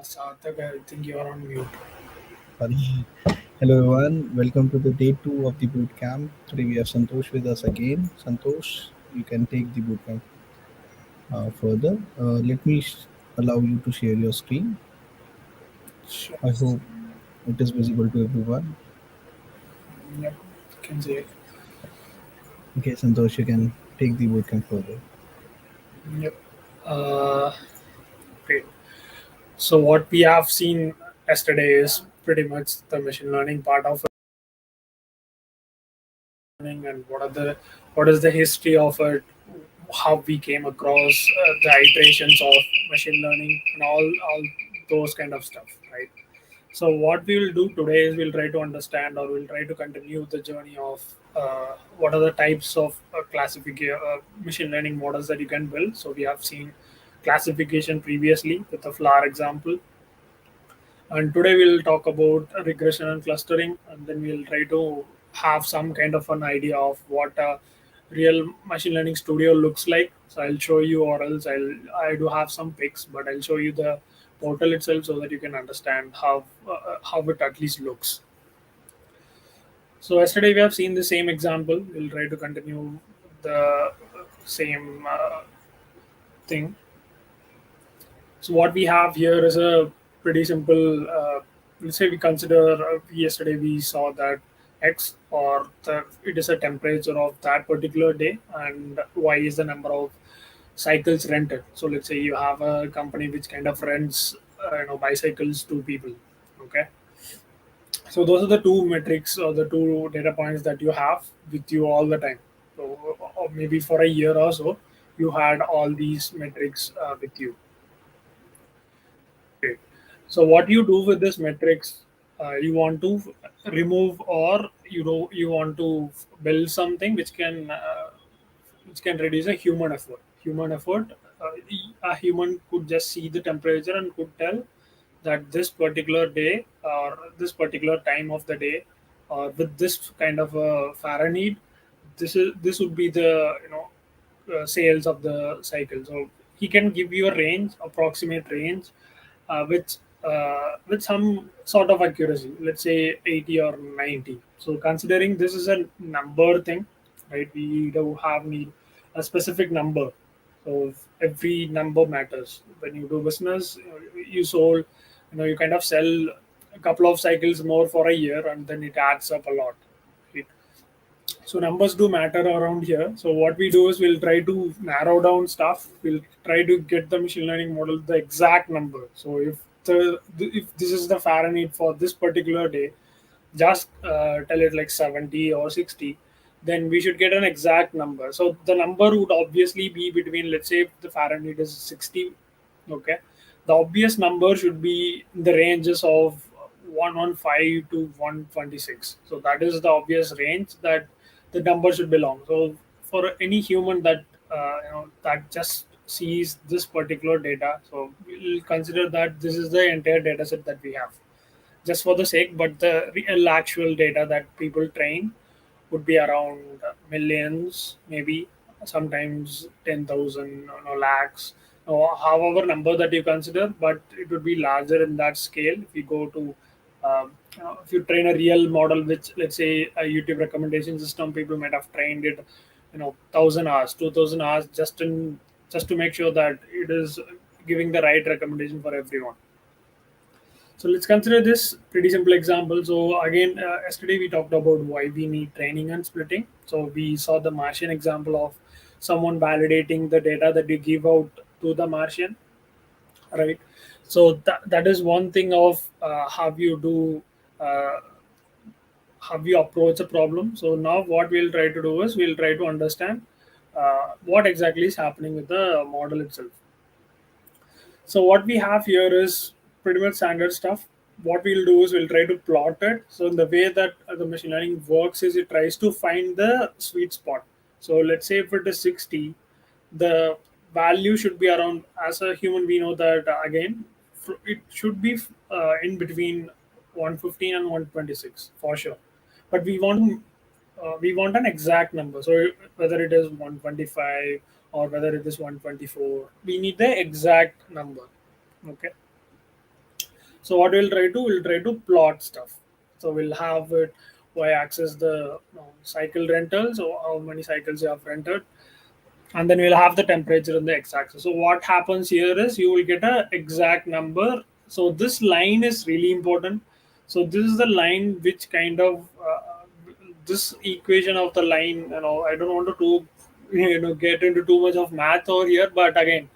Sarthak, I think you're on mute. Sorry. Hello everyone, welcome to the day 2 of the boot camp. Today we have Santosh with us again. Santosh, you can take the boot camp further. Let me allow you to share your screen. Sure. I hope it is visible to everyone. Yep, can see it. Okay, Santosh, you can take the boot camp further. Yep. Uh, Great. So what we have seen yesterday is pretty much the machine learning part of learning and what is the history of it, how we came across the iterations of machine learning and all those kind of stuff, right? So what we will do today is we'll try to understand or we'll try to continue the journey of what are the types of classification machine learning models that you can build. So we have seen classification previously with the flower example, and today we'll talk about regression and clustering, and then we'll try to have some kind of an idea of what a real machine learning studio looks like. So I'll show you, or else I do have some pics, but I'll show you the portal itself so that you can understand how it at least looks. So yesterday we have seen the same example. We'll try to continue the same thing. So what we have here is a pretty simple. Let's say we consider yesterday we saw that x or it is a temperature of that particular day, and y is the number of cycles rented. So let's say you have a company which kind of rents bicycles to people. Okay, so those are the two metrics or the two data points that you have with you all the time. So or maybe for a year or so, you had all these metrics with you. Great. So what you do with this metrics, you want to remove, or you want to build something which can reduce a human effort. Human effort. A human could just see the temperature and could tell that this particular day or this particular time of the day, or with this kind of a Fahrenheit, this would be the sales of the cycle. So he can give you a range, approximate range, with some sort of accuracy, let's say 80 or 90. So considering this is a number thing, right? We do have need a specific number. So every number matters. When you do business, you sold, you kind of sell a couple of cycles more for a year, and then it adds up a lot. Right? So numbers do matter around here. So what we do is we'll try to narrow down stuff. We'll try to get the machine learning model the exact number. So if this is the Fahrenheit for this particular day, just tell it like 70 or 60, then we should get an exact number. So the number would obviously be between, let's say if the Fahrenheit is 60. Okay, the obvious number should be in the ranges of 115 to 126. So that is the obvious range that the number should belong. So for any human that that just sees this particular data, so we'll consider that this is the entire data set that we have, just for the sake, but the real actual data that people train would be around millions, maybe sometimes 10,000, lakhs, or however number that you consider, but it would be larger in that scale. If you go to, if you train a real model, which let's say a YouTube recommendation system, people might have trained it, 1,000 hours, 2,000 hours, just to make sure that it is giving the right recommendation for everyone. So let's consider this pretty simple example. So again, yesterday we talked about why we need training and splitting. So we saw the Martian example of someone validating the data that we give out to the Martian, right? So that is one thing of how you do, uh, how you approach a problem. So now what we'll try to do is we'll try to understand what exactly is happening with the model itself. So what we have here is pretty much standard stuff. What we'll do is we'll try to plot it. So the way that the machine learning works is it tries to find the sweet spot. So let's say if it is 60, the value should be around. As a human, we know that again, it should be in between 115 and 126 for sure. But we want an exact number. So whether it is 125 or whether it is 124, we need the exact number. Okay. So what we'll try to plot stuff. So we'll have it y-axis the cycle rental, so how many cycles you have rented, and then we'll have the temperature on the x-axis. So what happens here is you will get a exact number. So this line is really important. So this is the line which kind of this equation of the line. I don't want to get into too much of math over here, but again,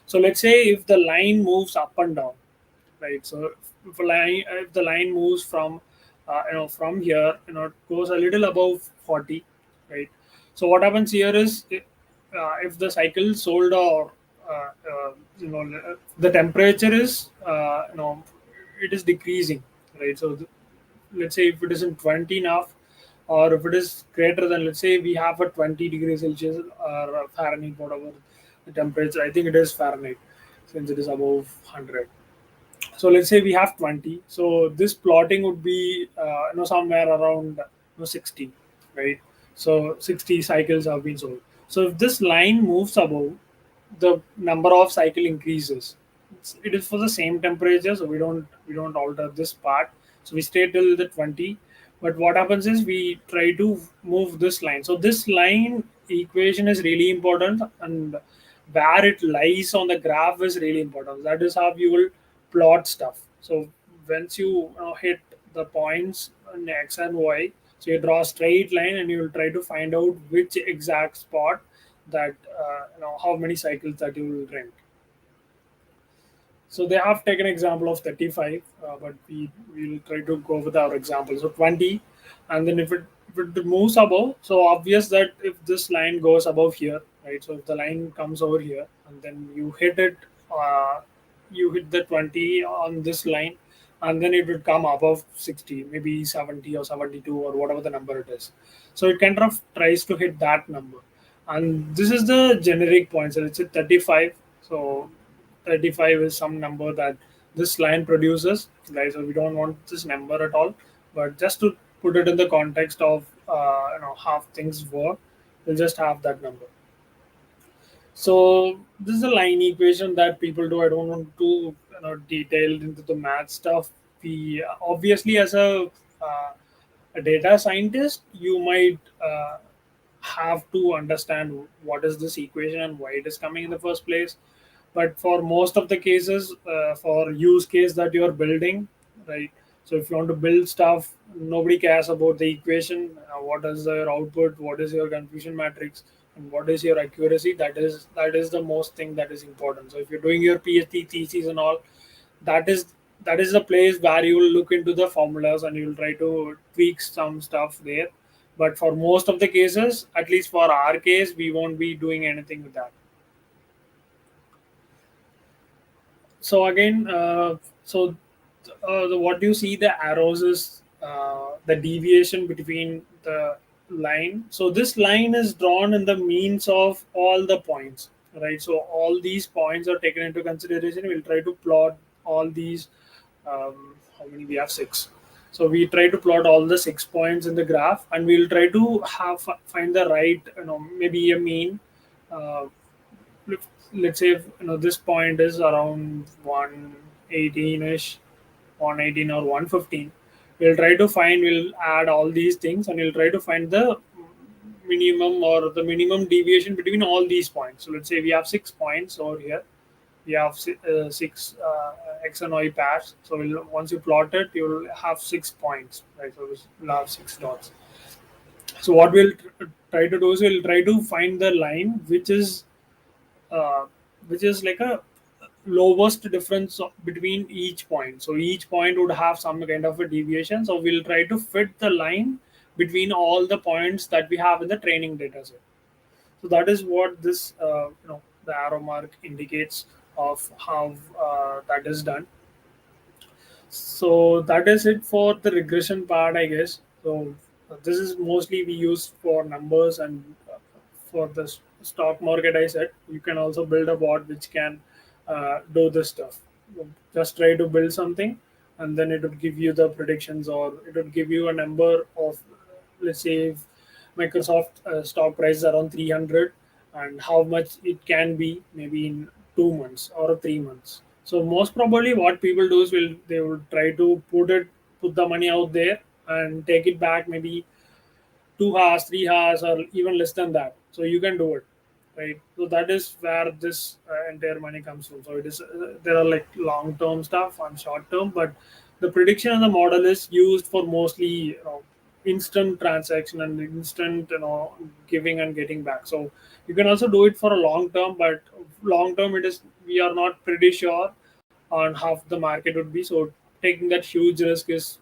so let's say if the line moves up and down, right? So if the line moves from from here, it goes a little above 40, right? So what happens here is if the cycle sold, or the temperature is it is decreasing, right? So let's say if it is in 20 now, or if it is greater than, let's say we have a 20 degrees Celsius or Fahrenheit, whatever the temperature, I think it is Fahrenheit since it is above 100. So let's say we have 20. So this plotting would be somewhere around 60, right? So 60 cycles have been sold. So if this line moves above, the number of cycle increases. It is for the same temperature, so we don't alter this part. So we stay till the 20. But what happens is we try to move this line. So this line equation is really important, and where it lies on the graph is really important. That is how you will plot stuff. So once you hit the points on x and y, so you draw a straight line and you will try to find out which exact spot that how many cycles that you will rent. So they have taken example of 35, but we will try to go with our example. So 20, and then if it moves above, so obvious that if this line goes above here, right? So if the line comes over here, and then you hit the 20 on this line, and then it would come above 60, maybe 70 or 72 or whatever the number it is. So it kind of tries to hit that number, and this is the generic point. So let's say 35. So 35 is some number that this line produces, right? So we don't want this number at all, but just to put it in the context of how things work, we'll just have that number. So this is a line equation that people do. I don't want to detailed into the math stuff. We obviously, as a data scientist, you might have to understand what is this equation and why it is coming in the first place. But for most of the cases, for use case that you are building, right? So if you want to build stuff, nobody cares about the equation. What is your output? What is your confusion matrix? And what is your accuracy? That is the most thing that is important. So if you're doing your PhD thesis and all, that is that is the place where you will look into the formulas and you will try to tweak some stuff there. But for most of the cases, at least for our case, we won't be doing anything with that. So again, what you see the arrows is the deviation between the line. So this line is drawn in the means of all the points, right? So all these points are taken into consideration. We'll try to plot all these. How many we have? Six. So we try to plot all the 6 points in the graph, and we'll try to find the right, maybe a mean. Uh, let's say this point is around 118ish, 118 or 115. We'll add all these things, and we'll try to find the minimum, or the minimum deviation between all these points. So let's say we have 6 points over here. We have six x and y pairs. So once you plot it, you'll have 6 points, right? So we'll have six dots. So what we'll try to do is we'll try to find the line uh, which is like a lowest difference between each point. So each point would have some kind of a deviation. So we'll try to fit the line between all the points that we have in the training data set. So that is what this, the arrow mark indicates of how that is done. So that is it for the regression part, I guess. So this is mostly we use for numbers, and for the stock market. I said you can also build a bot which can do this stuff. Just try to build something, and then it would give you the predictions, or it would give you a number of, let's say, if Microsoft stock price is around 300, and how much it can be maybe in 2 months or 3 months. So most probably what people do is they will try to put the money out there and take it back maybe 2 hours, 3 hours, or even less than that. So you can do it, right? So that is where this entire money comes from. So it is there are like long term stuff and short term, but the prediction and the model is used for mostly instant transaction and instant giving and getting back. So you can also do it for a long term, but long term it is we are not pretty sure on how the market would be. So taking that huge risk is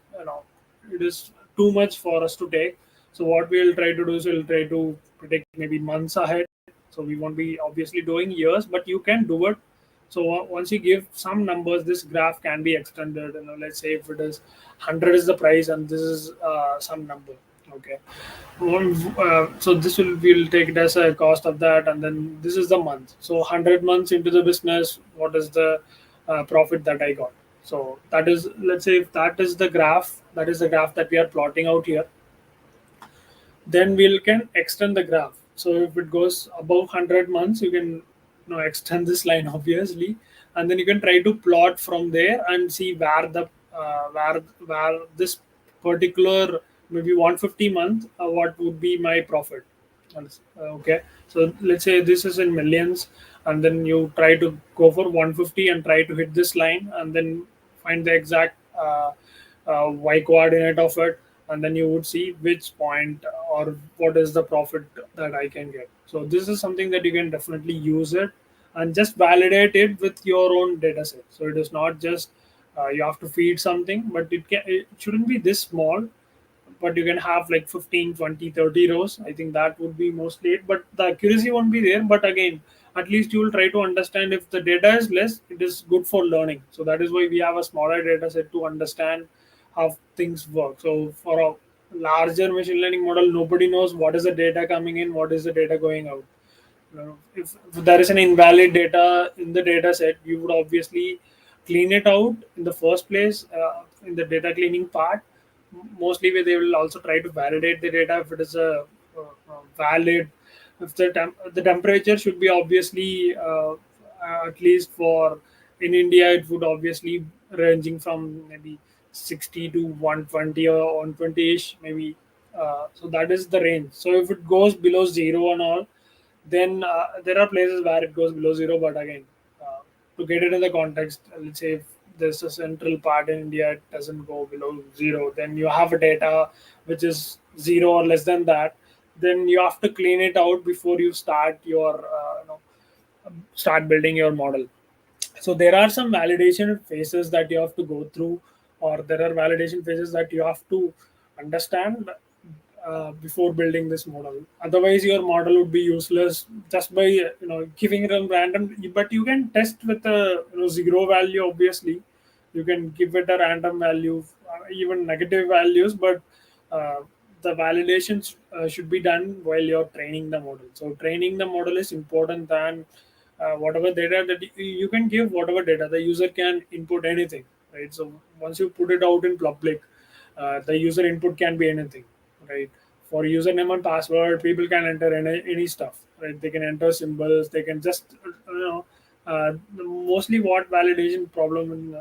it is too much for us to take. So what we'll try to do is we'll try to predict maybe months ahead. So we won't be obviously doing years, but you can do it. So once you give some numbers, this graph can be extended. Let's say if it is 100 is the price and this is some number. Okay. So this we'll take it as a cost of that, and then this is the month. So 100 months into the business, what is the profit that I got? So that is, let's say, if that is the graph, that is the graph that we are plotting out here. Then we can extend the graph. So if it goes above 100 months, you can extend this line obviously, and then you can try to plot from there and see where the where this particular maybe 150 month, what would be my profit. Okay, so let's say this is in millions, and then you try to go for 150 and try to hit this line, and then find the exact y coordinate of it, and then you would see which point or what is the profit that I can get. So this is something that you can definitely use it and just validate it with your own data set. So it is not just you have to feed something, but it shouldn't be this small, but you can have like 15, 20, 30 rows. I think that would be mostly it, but the accuracy won't be there. But again, at least you will try to understand. If the data is less, it is good for learning. So that is why we have a smaller data set to understand how things work. So for a larger machine learning model, nobody knows what is the data coming in, what is the data going out. If there is an invalid data in the data set, you would obviously clean it out in the first place, in the data cleaning part. Mostly where they will also try to validate the data if it is a valid. If the temperature should be obviously at least for in India, it would obviously ranging from maybe 60 to 120 or 120ish maybe. So that is the range. So if it goes below zero and all, then there are places where it goes below zero. But again, to get it in the context, let's say if there's a central part in India, it doesn't go below zero. Then you have a data which is zero or less than that. Then you have to clean it out before you start your start building your model. So there are some validation phases that you have to go through, or there are validation phases that you have to understand before building this model. Otherwise your model would be useless just by giving it a random. But you can test with a zero value. Obviously you can give it a random value, even negative values, but uh, the validations should be done while you're training the model. So training the model is important than whatever data that you can give. Whatever data the user can input anything, right? So once you put it out in public, the user input can be anything, right? For username and password, people can enter any stuff, right? They can enter symbols, they can just mostly what validation problem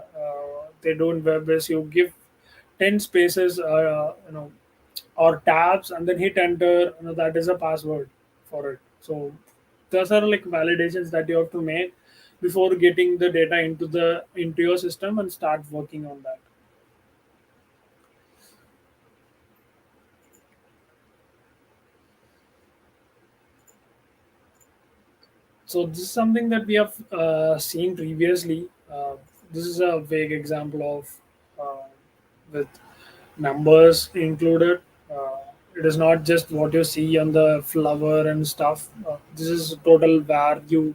they do in web is you give 10 spaces, or tabs, and then hit enter. That is a password for it. So those are like validations that you have to make before getting the data into your system and start working on that. So this is something that we have seen previously. This is a vague example of with numbers included. It is not just what you see on the flower and stuff. This is total where you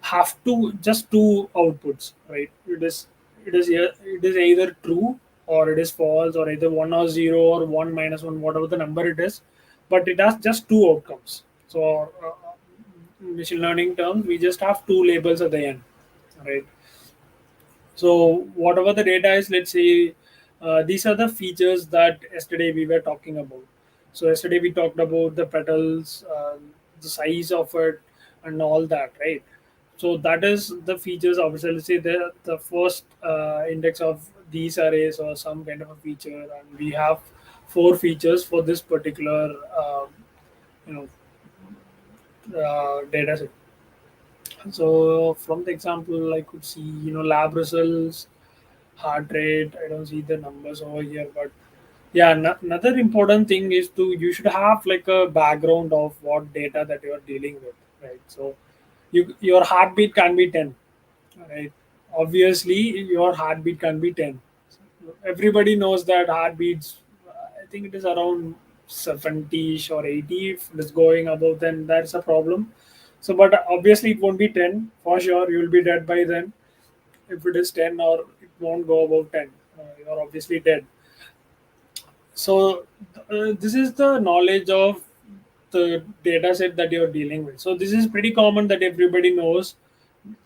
have to just two outputs, right? It is either true or it is false, or either one or zero or one minus one, whatever the number it is. But it has just two outcomes. So in machine learning terms, we just have two labels at the end, right? So whatever the data is, let's say these are the features that yesterday we were talking about. So yesterday we talked about the petals, the size of it, and all that, right? So that is the features of, so let's say the first index of these arrays or some kind of a feature, and we have four features for this particular you know data set. So from the example, I could see lab results, heart rate. I don't see the numbers over here, but yeah, another important thing is to you should have like a background of what data that you are dealing with, right? So your heartbeat can be 10, right? Obviously, your heartbeat can be 10. Everybody knows that heartbeats. I think it is around 70 or 80. If it is going above, then that's a problem. So, but obviously, it won't be 10 for sure. You will be dead by then. If it is 10, or it won't go above 10, you're obviously dead. So this is the knowledge of the data set that you're dealing with. So this is pretty common that everybody knows.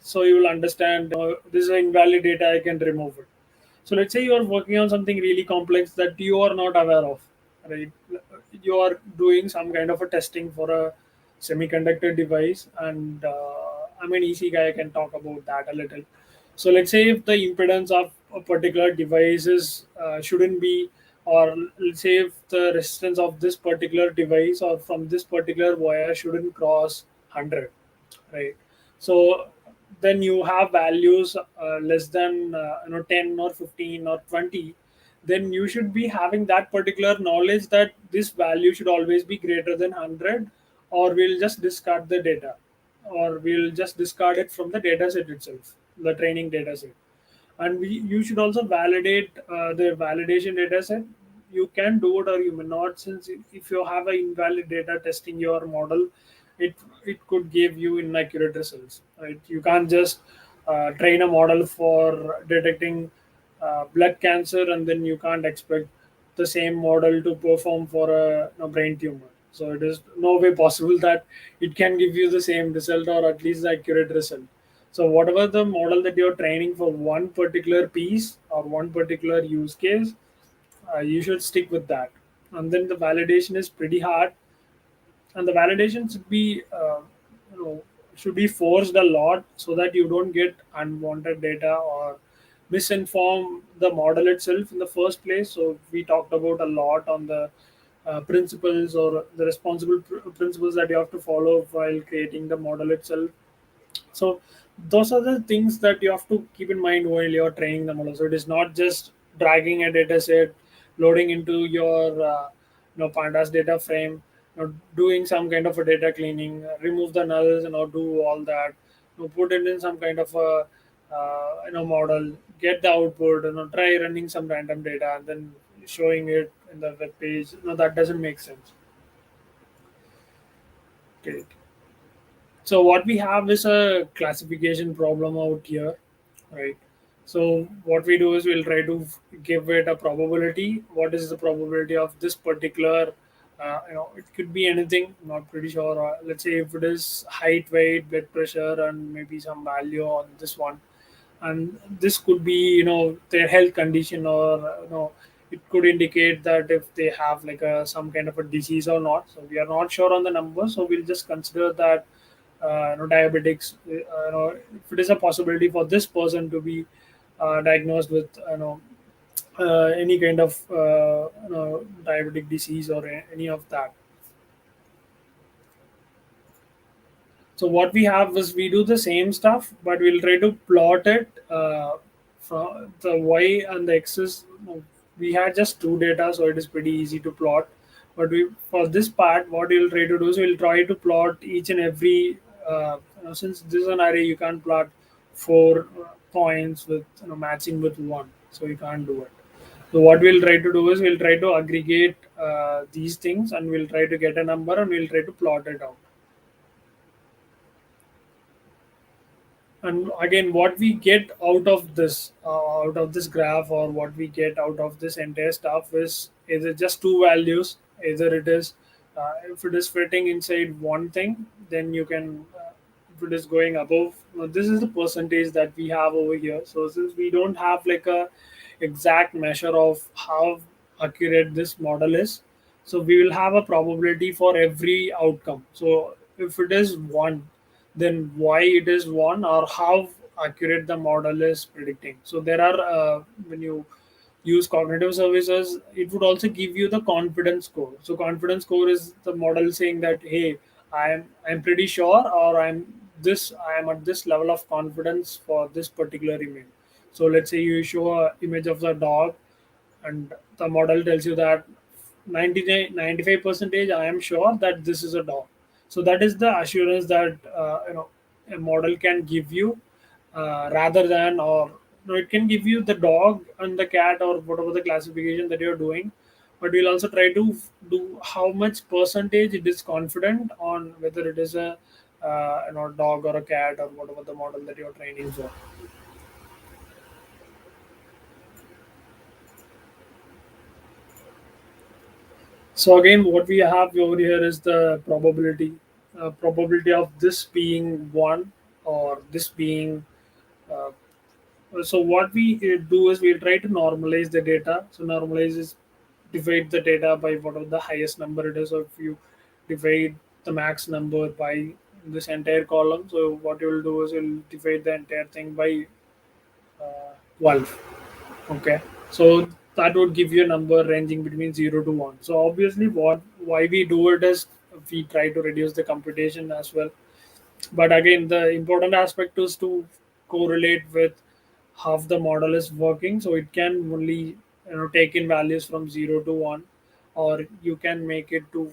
So you will understand, this is invalid data, I can remove it. So let's say you are working on something really complex that you are not aware of, right? You are doing some kind of a testing for a semiconductor device, and I'm an EC guy. I can talk about that a little. So let's say if the impedance of a particular device is shouldn't be, or let's say if the resistance of this particular device or from this particular wire shouldn't cross 100, right? So then you have values less than 10 or 15 or 20, then you should be having that particular knowledge that this value should always be greater than 100, or we'll just discard the data, or we'll just discard it from the data set itself, the training data set. And you should also validate the validation data set. You can do it or you may not, since if you have a invalid data testing your model, it it could give you inaccurate results, right? You can't just train a model for detecting blood cancer, and then you can't expect the same model to perform for a brain tumor. So it is no way possible that it can give you the same result, or at least the accurate result. So whatever the model that you're training for one particular piece or one particular use case, you should stick with that. And then the validation is pretty hard, and the validation should be you know should be forced a lot so that you don't get unwanted data or misinform the model itself in the first place. So we talked about a lot on the principles or the responsible principles that you have to follow while creating the model itself. So those are the things that you have to keep in mind while you're training the model. So it is not just dragging a data set, loading into your pandas data frame, doing some kind of a data cleaning, remove the nulls, do all that, put it in some kind of a model, get the output, try running some random data and then showing it in the web page. That doesn't make sense. Okay. So what we have is a classification problem out here, right? So what we do is we'll try to give it a probability. What is the probability of this particular? It could be anything. I'm not pretty sure. Let's say if it is height, weight, blood pressure, and maybe some value on this one, and this could be their health condition, or it could indicate that if they have like a some kind of a disease or not. So we are not sure on the number, so we'll just consider that diabetics, if it is a possibility for this person to be diagnosed with any kind of diabetic disease or any of that. So what we have is we do the same stuff, but we'll try to plot it from the y and the x's. We had just two data, so it is pretty easy to plot. But we for this part, what we'll try to do is we'll try to plot each and every. Since this is an array, you can't plot four points with matching with one, so you can't do it. So what we'll try to do is we'll try to aggregate these things, and we'll try to get a number, and we'll try to plot it out. And again, what we get out of this graph, or what we get out of this entire stuff is either just two values. Either it is if it is fitting inside one thing, then you can if it is going above, this is the percentage that we have over here. So since we don't have like a exact measure of how accurate this model is, so we will have a probability for every outcome. So if it is one, then why it is one, or how accurate the model is predicting. So there are when you use cognitive services, it would also give you the confidence score. So confidence score is the model saying that, hey, I'm pretty sure, or I am at this level of confidence for this particular image. So let's say you show a image of the dog, and the model tells you that 95 percentage I am sure that this is a dog. So that is the assurance that a model can give you, rather than, or no, it can give you the dog and the cat or whatever the classification that you're doing, but we'll also try to do how much percentage it is confident on whether it is a dog or a cat or whatever the model that you're training for. So again, what we have over here is the probability of this being one, or this being. Uh, so what we do is we'll try to normalize the data. So normalize is divide the data by whatever the highest number it is. So if you divide the max number by this entire column, so what you will do is you'll divide the entire thing by 12. Okay, so that would give you a number ranging between 0 to 1. So obviously, what why we do it is we try to reduce the computation as well. But again, the important aspect is to correlate with how the model is working. So it can only take in values from 0 to 1, or you can make it to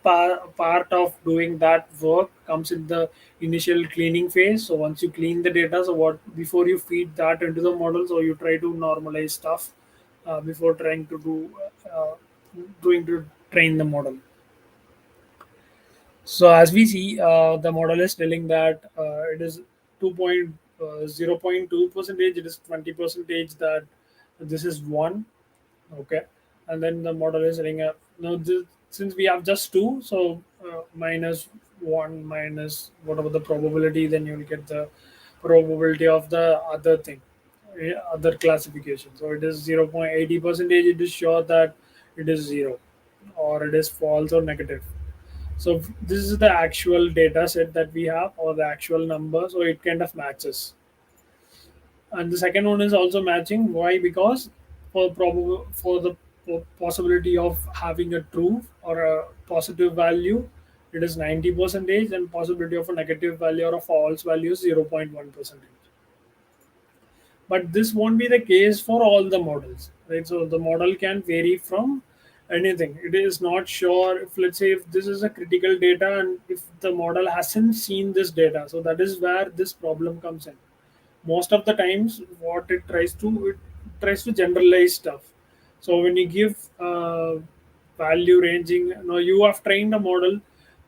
part of doing that work comes in the initial cleaning phase. So once you clean the data, so what before you feed that into the model, so you try to normalize stuff before trying to uh, doing to train the model. So as we see, the model is telling that it is 0.2 percentage, it is 20 percentage that this is one. Okay, and then the model is saying, now since we have just two, so minus one minus whatever the probability, then you will get the probability of the other thing, other classification. So it is 0.80 percentage. It is sure that it is zero, or it is false or negative. So this is the actual data set that we have, or the actual number. So it kind of matches. And the second one is also matching. Why? Because for the possibility of having a true or a positive value, it is 90 percentage, and possibility of a negative value or a false value is 0.1 percentage. But this won't be the case for all the models, right? So the model can vary from anything. It is not sure if, let's say, if this is a critical data and if the model hasn't seen this data, so that is where this problem comes in. Most of the times what it tries to generalize stuff. So when you give value ranging, you have trained a model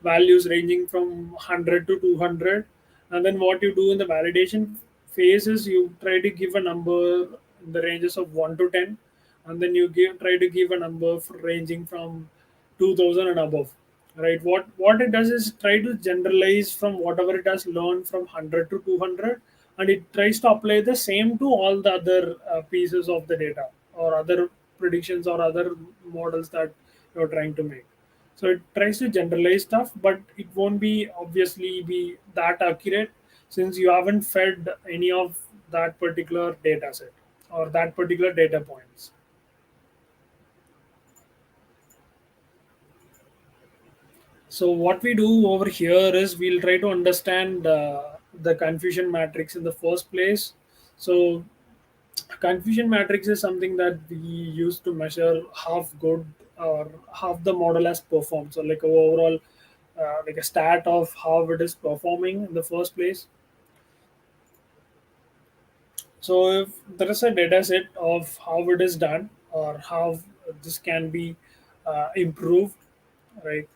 values ranging from 100 to 200, and then what you do in the validation phase is you try to give a number in the ranges of 1 to 10, and then you try to give a number ranging from 2000 and above, right? What it does is try to generalize from whatever it has learned from 100 to 200, and it tries to apply the same to all the other pieces of the data, or other predictions, or other models that you're trying to make. So it tries to generalize stuff, but it won't be obviously be that accurate, since you haven't fed any of that particular data set or that particular data points. So what we do over here is we'll try to understand the confusion matrix in the first place. So confusion matrix is something that we use to measure how good or how the model has performed. So like overall, like a stat of how it is performing in the first place. So if there is a data set of how it is done, or how this can be improved, right?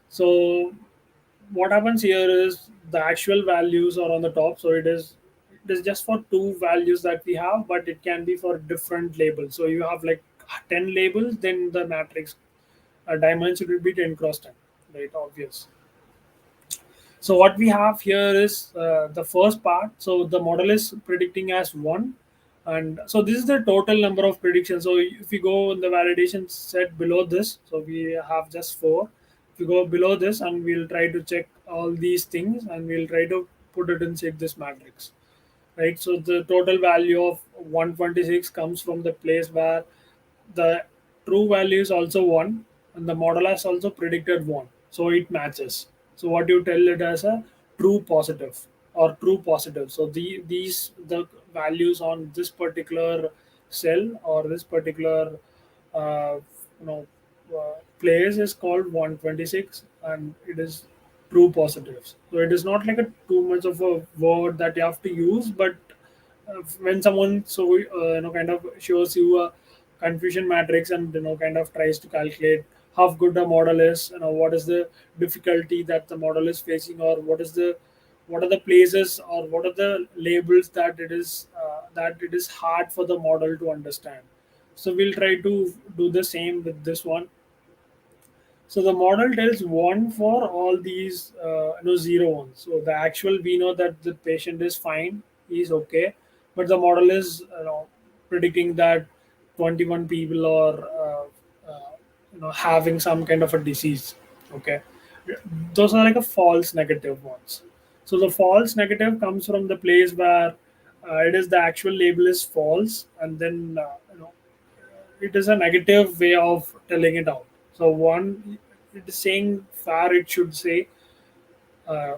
So what happens here is the actual values are on the top. So it is just for two values that we have, but it can be for different labels. So you have like 10 labels, then the matrix dimension will be 10 cross 10, right? Obvious. So what we have here is the first part. So the model is predicting as one, and so this is the total number of predictions. So if you go in the validation set below this, so we have just four. If you go below this, and we'll try to check all these things, and we'll try to put it inside this matrix, right? So the total value of 126 comes from the place where the true value is also 1 and the model has also predicted 1, so it matches. So what you tell it as a true positive or true positive. So the values on this particular cell or this particular uh, you know place is called 126, and it is true positives. So it is not like a too much of a word that you have to use, but when someone kind of shows you a confusion matrix and kind of tries to calculate how good a model is, what is the difficulty that the model is facing, or what are the places or what are the labels that it is hard for the model to understand. So we'll try to do the same with this one. So the model tells one for all these zero ones. So the actual, we know that the patient is fine, he's okay, but the model is predicting that 21 people are having some kind of a disease. Okay, those are like a false negative ones. So the false negative comes from the place where it is the actual label is false, and then it is a negative way of telling it out. So one, it is saying far, it should say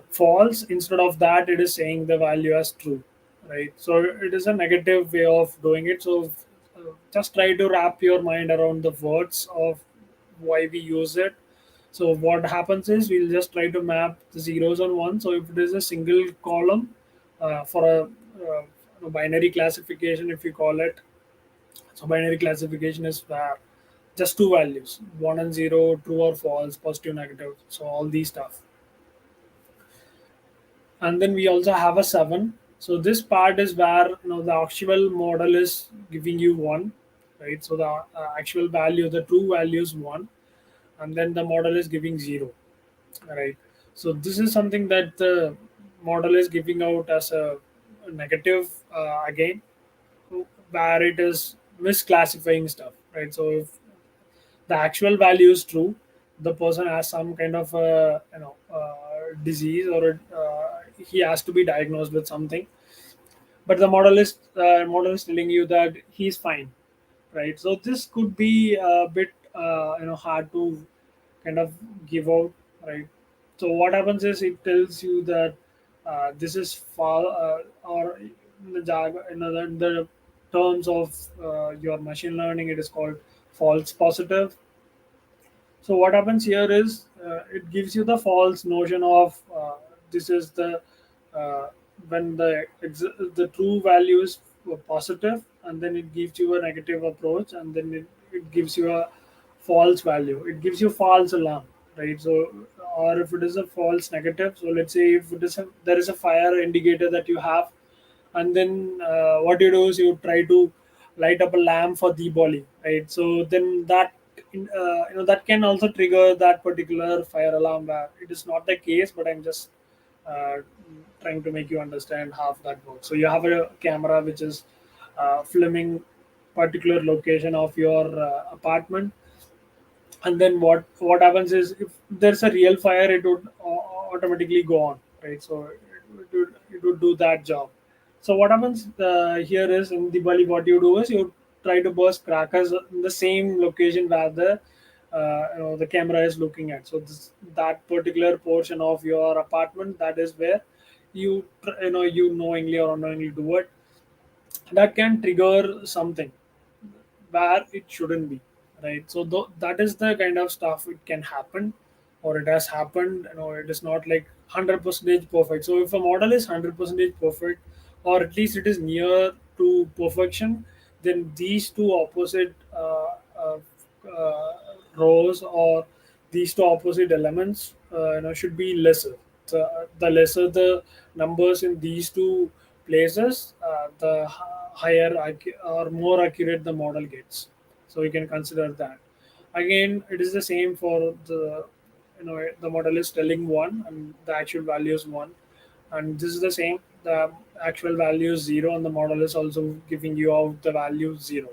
false. Instead of that, it is saying the value as true, right? So it is a negative way of doing it. So just try to wrap your mind around the words of why we use it. So what happens is we'll just try to map the zeros on one. So if it is a single column for a binary classification, if you call it, so binary classification is where just two values, one and zero, true or false, positive, negative. So all these stuff. And then we also have a seven. So this part is where the actual model is giving you one, right? So the actual value, the true value is one, and then the model is giving zero, right? So this is something that the model is giving out as a negative again, where it is misclassifying stuff, right? So if the actual value is true, the person has some kind of disease, or he has to be diagnosed with something, but the model is telling you that he's fine, right? So this could be a bit hard to kind of give out, right? So what happens is it tells you that this is far, or in the in the terms of your machine learning, it is called false positive. So what happens here is it gives you the false notion of this is the when the true value is positive, and then it gives you a negative approach, and then it gives you a false value. It gives you false alarm, right? So or if it is a false negative, so let's say if there is a fire indicator that you have, and then what you do is you try to light up a lamp for Diwali, right? So then that that can also trigger that particular fire alarm. Where it is not the case, but I'm just uh, trying to make you understand how that works. So you have a camera which is filming particular location of your apartment, and then what happens is if there's a real fire, it would automatically go on, right? So it would do that job. So what happens here is in Diwali, what you do is you try to burst crackers in the same location where the camera is looking at. So that particular portion of your apartment, that is where you knowingly or unknowingly do it. That can trigger something where it shouldn't be, right? So that is the kind of stuff it can happen, or it has happened. It is not like 100% perfect. So if a model is 100% perfect, or at least it is near to perfection, then these two opposite rows, or these two opposite elements should be lesser. The lesser the numbers in these two places, the higher or more accurate the model gets. So you can consider that. Again, it is the same for the model is telling one and the actual value is one, and this is the same. The actual value is zero, and the model is also giving you out the value zero.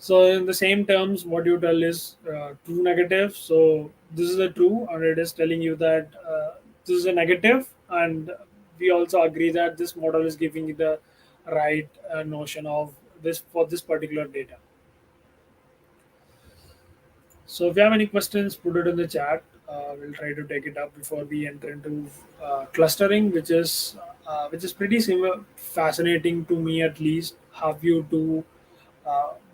So in the same terms, what you tell is true negative. So this is a true, and it is telling you that this is a negative, and we also agree that this model is giving you the right notion of this for this particular data. So if you have any questions, put it in the chat. We'll try to take it up before we enter into clustering, which is pretty similar, fascinating to me at least. Have you to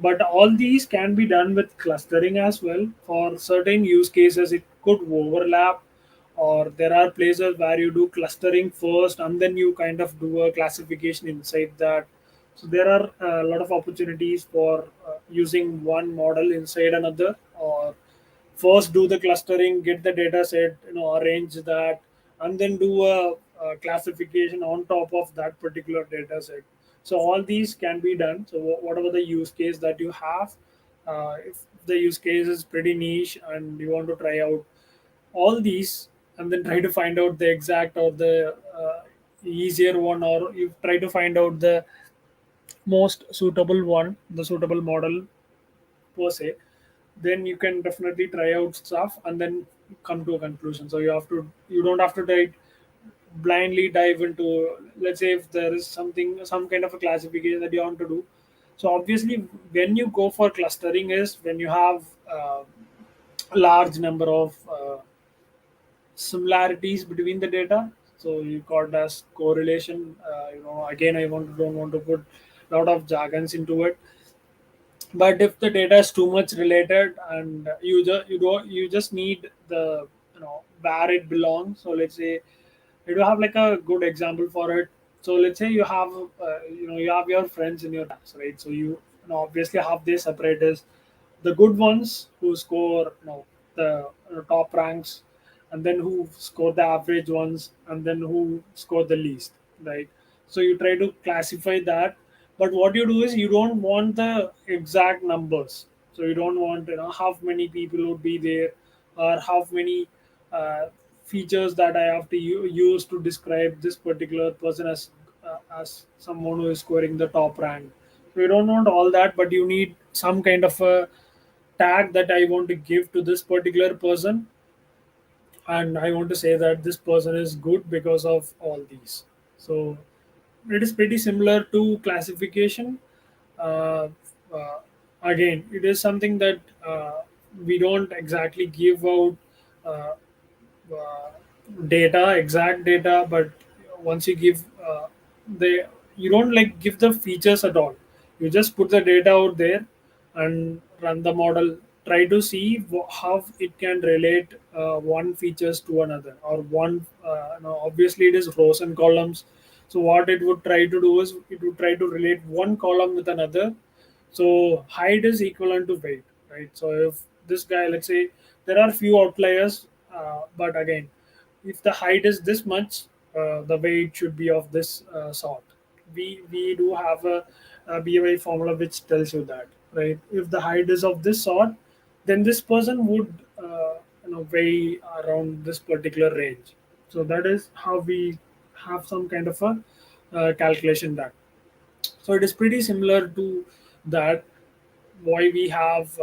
but all these can be done with clustering as well. For certain use cases, it could overlap, or there are places where you do clustering first and then you kind of do a classification inside that. So there are a lot of opportunities for using one model inside another, or first do the clustering, get the data set, arrange that, and then do a classification on top of that particular data set. So all these can be done. So whatever the use case that you have, if the use case is pretty niche and you want to try out all these, and then try to find out the exact or the easier one, or you try to find out the most suitable one, the suitable model per se, then you can definitely try out stuff and then come to a conclusion. So you don't have to try blindly dive into, let's say if there is some kind of a classification that you want to do. So obviously when you go for clustering is when you have a large number of similarities between the data. So you call it as correlation. Again, don't want to put a lot of jargons into it, but if the data is too much related and you just need the where it belongs. So let's say you do have like a good example for it. So let's say you have you have your friends in your class, right? So obviously have this separate as the good ones who score the top ranks, and then who score the average ones, and then who score the least, right? So you try to classify that, but what you do is you don't want the exact numbers. So you don't want how many people would be there, or how many uh, features that I have to use to describe this particular person as someone who is scoring the top rank. So you don't want all that, but you need some kind of a tag that I want to give to this particular person, and I want to say that this person is good because of all these. So it is pretty similar to classification. Uh, uh, Again, it is something that we don't exactly give out uh, uh, data, exact data, but once you give the you don't like give the features at all. You just put the data out there and run the model. Try to see how it can relate one features to another, or one. Obviously, it is rows and columns. So what it would try to do is it would try to relate one column with another. So height is equivalent to weight, right? So if this guy, let's say, there are few outliers, but again, if the height is this much, the weight should be of this sort. We do have a BMI formula which tells you that, right? If the height is of this sort, then this person would weigh around this particular range. So that is how we have some kind of a calculation done. So it is pretty similar to that. Why we have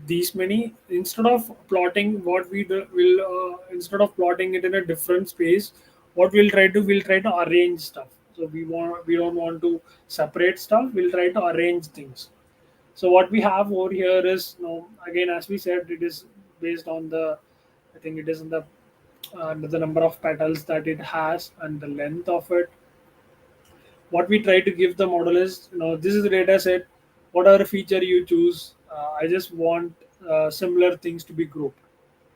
these many, instead of plotting what we do, will instead of plotting it in a different space, what we'll try to arrange stuff. So we don't want to separate stuff. We'll try to arrange things. So what we have over here is, again, as we said, it is based on the, I think it is in the number of petals that it has and the length of it. What we try to give the model is, this is the data set, whatever feature you choose, I just want similar things to be grouped.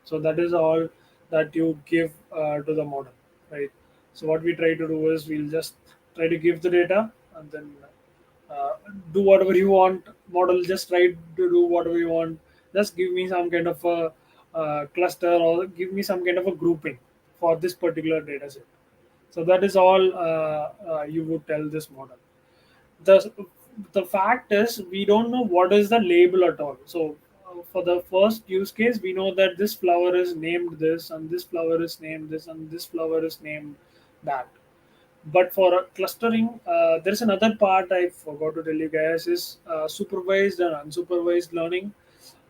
So that is all that you give to the model, right? So what we try to do is we'll just try to give the data, and then uh, do whatever you want. Model just try to do whatever you want. Just give me some kind of a cluster, or give me some kind of a grouping for this particular data set. So that is all you would tell this model. The the fact is we don't know what is the label at all. So for the first use case, we know that this flower is named this, and this flower is named this, and this flower is named that. But for clustering, there's another part I forgot to tell you guys is supervised and unsupervised learning.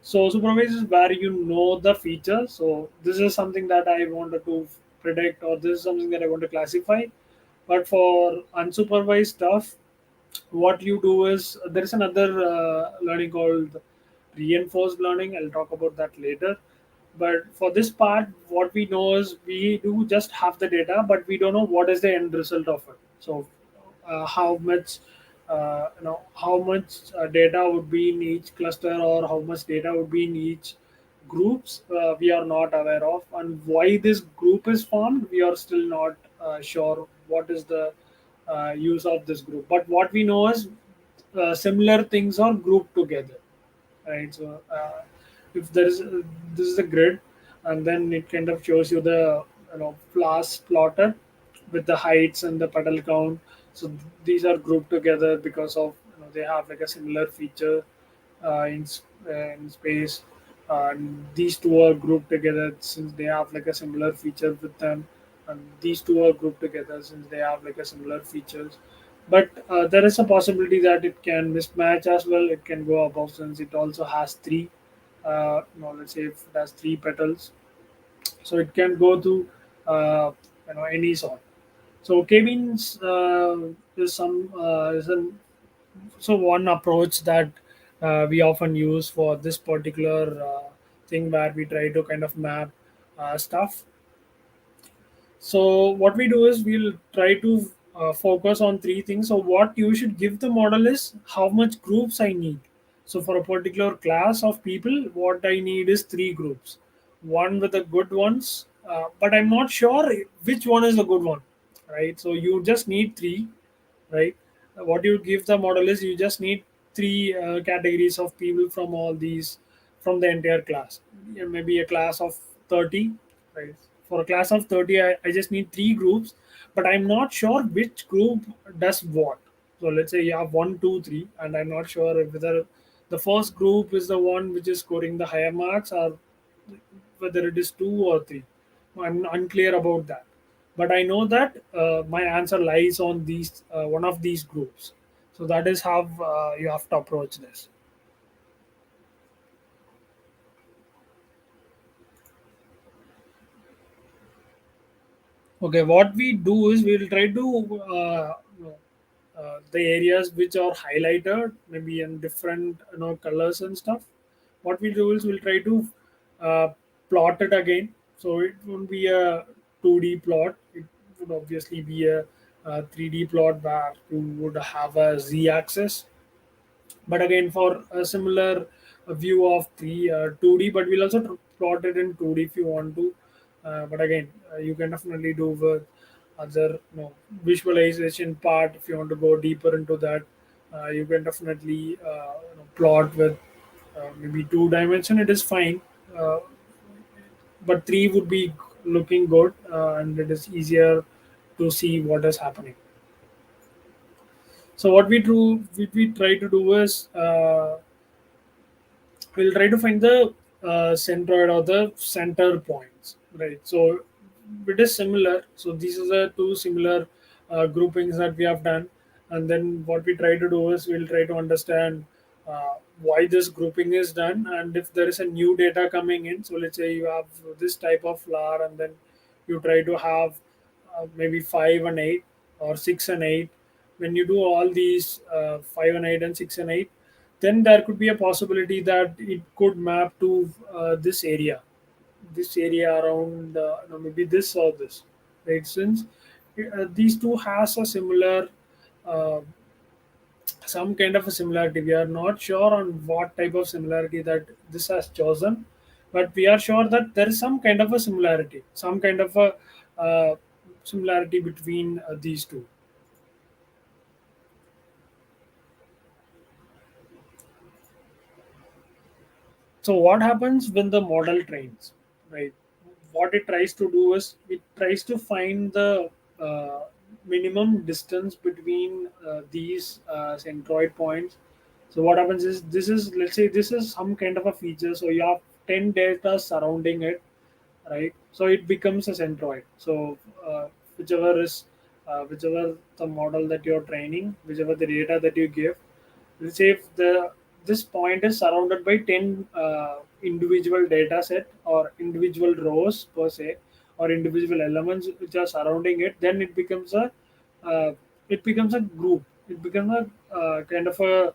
So supervised is where you know the feature. So this is something that I wanted to predict, or this is something that I want to classify. But for unsupervised stuff, what you do is there is another learning called reinforced learning. I'll talk about that later. But for this part, what we know is we do just have the data, but we don't know what is the end result of it. So how much how much data would be in each cluster, or how much data would be in each groups, we are not aware of, and why this group is formed, we are still not sure what is the use of this group. But what we know is similar things are grouped together, right? So if there is this is a grid, and then it kind of shows you the class plotted with the heights and the petal count. So these are grouped together because of they have like a similar feature in space. And these two are grouped together since they have like a similar feature with them, and these two are grouped together since they have like a similar features. But there is a possibility that it can mismatch as well. It can go above since it also has three. Let's say if it has three petals, so it can go to any sort. So k-means is some is an so one approach that we often use for this particular thing where we try to kind of map stuff. So what we do is we'll try to focus on three things. So what you should give the model is how much groups I need. So for a particular class of people, what I need is three groups. One with the good ones, but I'm not sure which one is the good one, right? So you just need three, right? What you give the model is you just need three categories of people from all these, from the entire class. Yeah, maybe a class of 30, right? For a class of 30, I just need three groups, but I'm not sure which group does what. So let's say you have one, two, three, and I'm not sure whether the first group is the one which is scoring the higher marks, or whether it is two or three. I'm unclear about that, but I know that my answer lies on these one of these groups. So that is how you have to approach this. Okay, what we do is we'll try to the areas which are highlighted, maybe in different colors and stuff. What we do is we'll try to uh, plot it again. So it won't be a 2D plot. It would obviously be a 3D plot where you would have a z-axis. But again, for a similar view of 2D, but we'll also plot it in 2D if you want to. But again, you can definitely do with other visualization part if you want to go deeper into that. You can definitely plot with maybe two dimension. It is fine, uh, but three would be looking good, and it is easier to see what is happening. So what we try to do is we'll try to find the centroid or the center points, right? So it is similar. So these are the two similar groupings that we have done, and then what we try to do is we'll try to understand why this grouping is done, and if there is a new data coming in. So let's say you have this type of flower, and then you try to have maybe 5 and 8, or 6 and 8. When you do all these 5 and 8 and 6 and 8, then there could be a possibility that it could map to this area around maybe this or this, right? Since these two has a similar uh, some kind of a similarity, we are not sure on what type of similarity that this has chosen, but we are sure that there is some kind of a similarity, some kind of a similarity between these two. So what happens when the model trains, right? What it tries to do is it tries to find the uh, minimum distance between these centroid points. So what happens is this is, let's say this is some kind of a feature. So you have 10 data surrounding it, right? So it becomes a centroid. So whichever is whichever the model that you're training, whichever the data that you give. Let's say if the this point is surrounded by 10 individual data set or individual rows per se, or individual elements which are surrounding it, then uh, it becomes a group. It becomes a kind of a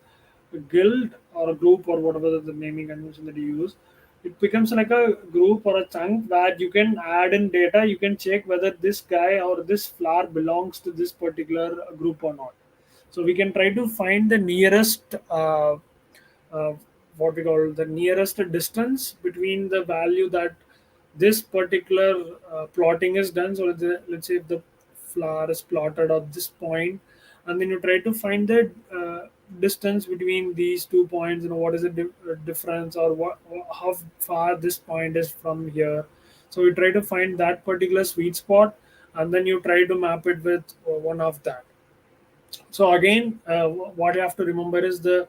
guild or a group or whatever the naming convention that you use. It becomes like a group or a chunk where you can add in data. You can check whether this guy or this flower belongs to this particular group or not. So we can try to find the nearest uh, what we call the nearest distance between the value that this particular plotting is done. So let's say if the flower is plotted at this point, and then you try to find the distance between these 2 points, what is the difference, or how far this point is from here. So you try to find that particular sweet spot, and then you try to map it with one of that. So again, what you have to remember is the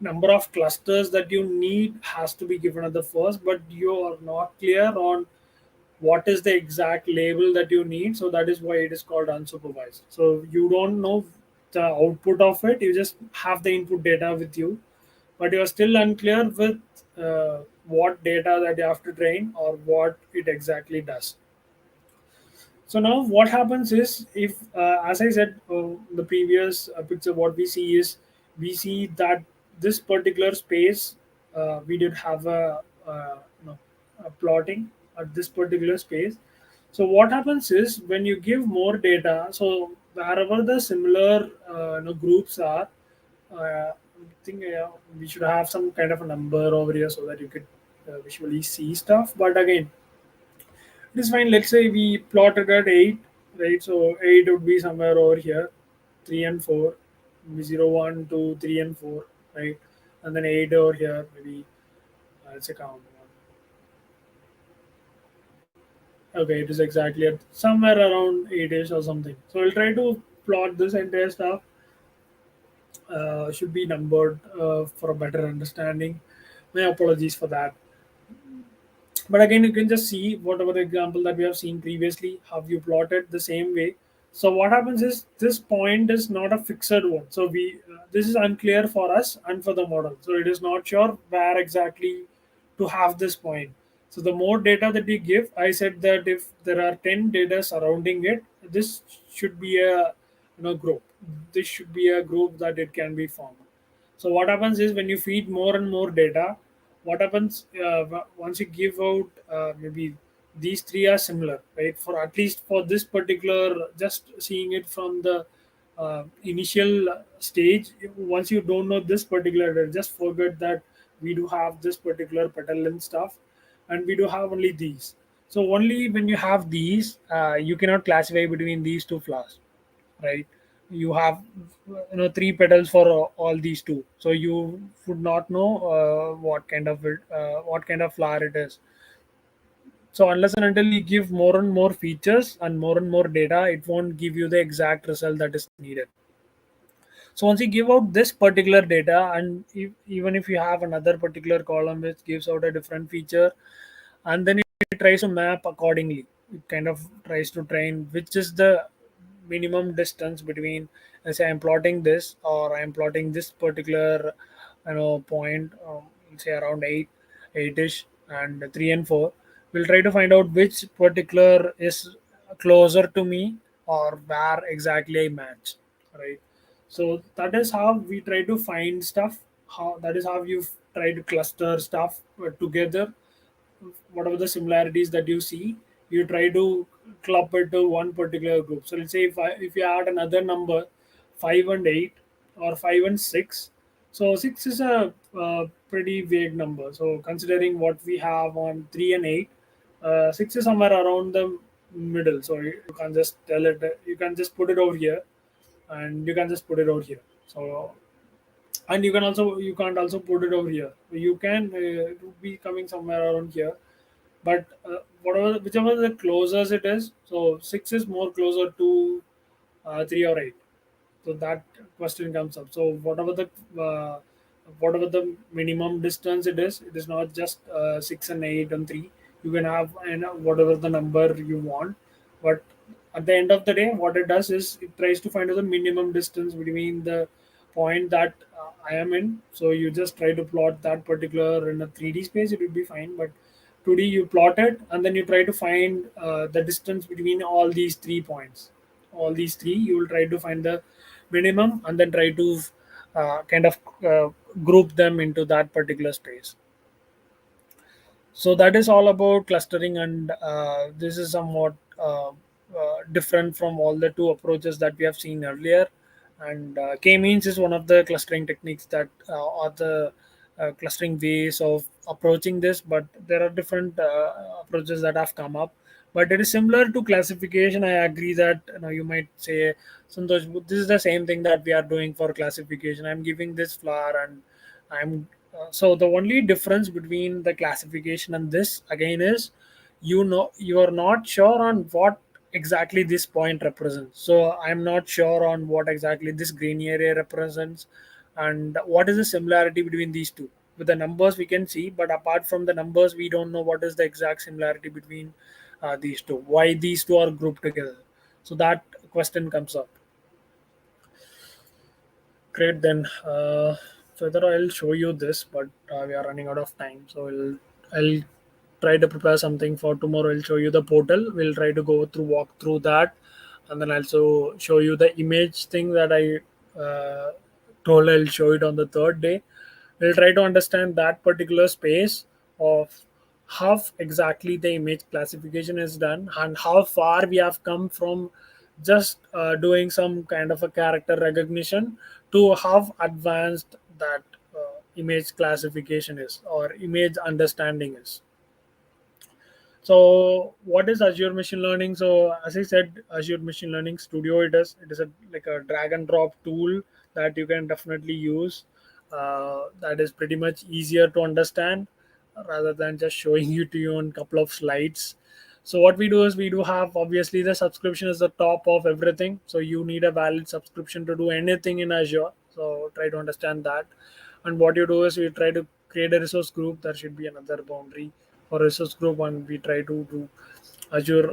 number of clusters that you need has to be given at the first, but you are not clear on what is the exact label that you need. So that is why it is called unsupervised. So you don't know the output of it. You just have the input data with you, but you are still unclear with what data that you have to train or what it exactly does. So now what happens is, if as I said, the previous picture, what we see is, we see that this particular space, we did have a plotting at this particular space. So what happens is, when you give more data, so wherever the similar groups are, I think we should have some kind of a number over here so that you could visually see stuff. But again, it is fine. Let's say we plotted at 8, right? So 8 would be somewhere over here, 3 and 4, maybe 0, 1, 2, 3, and 4, right? And then 8 over here, maybe, let's say count. Okay, it is exactly at somewhere around 8ish or something. So we'll try to plot this entire stuff. Should be numbered for a better understanding. My apologies for that. But again, you can just see whatever the example that we have seen previously, how you plotted the same way. So what happens is, this point is not a fixed one. So we this is unclear for us and for the model. So it is not sure where exactly to have this point. So the more data that we give, I said that if there are 10 data surrounding it, this should be a group. This should be a group that it can be formed. So what happens is, when you feed more and more data, what happens once you give out, maybe these three are similar, right? For at least for this particular, just seeing it from the initial stage, once you don't know this particular, just forget that we do have this particular petal and stuff, and we do have only these. So only when you have these, you cannot classify between these two flowers, right? You have three petals for all these two, so you would not know what kind of flower it is. So unless and until you give more and more features and more data, it won't give you the exact result that is needed. So once you give out this particular data, and even if you have another particular column which gives out a different feature, and then it tries to map accordingly. It kind of tries to train which is the minimum distance between, let's say I'm plotting this, or I'm plotting this particular point, let's say around 8, 8ish, and 3 and 4. We'll try to find out which particular is closer to me, or where exactly I match, right? So that is how we try to find stuff. How that is how you try to cluster stuff together. Whatever the similarities that you see, you try to club it to one particular group. So let's say if you add another number, 5 and 8, or 5 and 6. So 6 is a pretty vague number. So considering what we have on 3 and 8, 6 is somewhere around the middle. So you can just tell it. You can just put it over here, and you can just put it over here. So, and you can't also put it over here. You can it would be coming somewhere around here, but whatever whichever the closest it is. So 6 is more closer to 3 or 8. So that question comes up. So whatever the minimum distance it is not just 6 and 8 and 3. You can have, whatever the number you want, but at the end of the day, what it does is it tries to find out the minimum distance between the point that I am in. So you just try to plot that particular in a 3D space, it would be fine. But 2D, you plot it and then you try to find the distance between all these 3 points. All these three, you will try to find the minimum and then try to kind of group them into that particular space. So that is all about clustering, and this is somewhat different from all the two approaches that we have seen earlier. And K-means is one of the clustering techniques that are the clustering ways of approaching this, but there are different approaches that have come up. But it is similar to classification. I agree that you might say, Santosh, this is the same thing that we are doing for classification. I'm giving this flower and I'm so the only difference between the classification and this again is, you are not sure on what exactly this point represents. So I'm not sure on what exactly this green area represents and what is the similarity between these two. With the numbers we can see, but apart from the numbers we don't know what is the exact similarity between these two, why these two are grouped together. So that question comes up. Great, then. Further, I'll show you this, but we are running out of time. So I'll try to prepare something for tomorrow. I'll show you the portal. We'll try to walk through that, and then also show you the image thing that I told I'll show it on the third day. We'll try to understand that particular space of how exactly the image classification is done and how far we have come from just doing some kind of a character recognition to how advanced that image classification is or image understanding is. So, what is Azure Machine Learning? So, as I said, Azure Machine Learning Studio, it is a like a drag and drop tool that you can definitely use. That is pretty much easier to understand rather than just showing you to you on a couple of slides. So, what we do is we do have, obviously, the subscription is the top of everything. So, you need a valid subscription to do anything in Azure. So, try to understand that. And what you do is we try to create a resource group. There should be another boundary for resource group, and we try to do Azure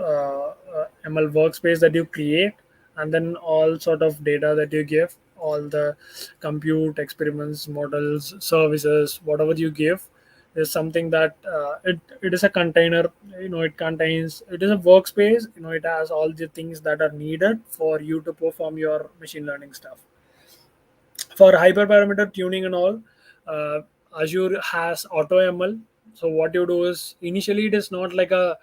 ML workspace that you create, and then all sort of data that you give, all the compute experiments, models, services, whatever you give is something that it is a container. It is a workspace. It has all the things that are needed for you to perform your machine learning stuff. For hyperparameter tuning and all, uh, Azure has AutoML. So what you do is, initially it is not like a